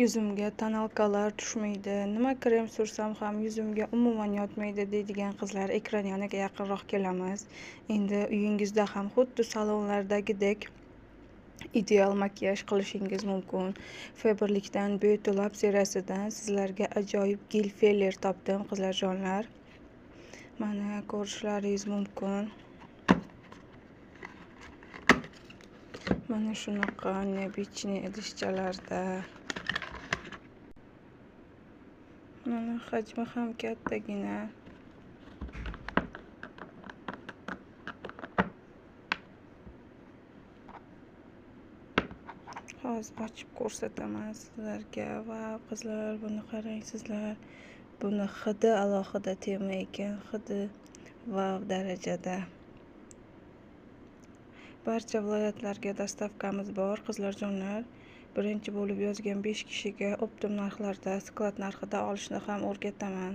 Yuzimga tonalkalar tushmaydi, nima krem sursam ham yuzimga umuman yotmaydi deydigan qizlar, ekran yoniga yaqinroq kelamiz. Endi uyingizda ham xuddi salonlardagidek ideal makiyaj qilishingiz mumkin. Faberlic'dan Beauty Lab seriyasidan sizlarga ajoyib gel filler topdim qizlarjonlar. Mana ko'rishlaringiz mumkin. Mana shunaqa nebichniy idishchalarda. Mana hajmi ham kattagina. Hozir ochib ko'rsataman sizlarga. Va qizlar, buni qarang sizlar. Buni hidi alohida tema ekan, hidi vav darajada. Barcha viloyatlarga dostavkamiz bor qizlarjonlar. Birinchi bo'lib yozgan 5 kishiga optim narxlarda, sklad narxida olishni ham o'rgataman.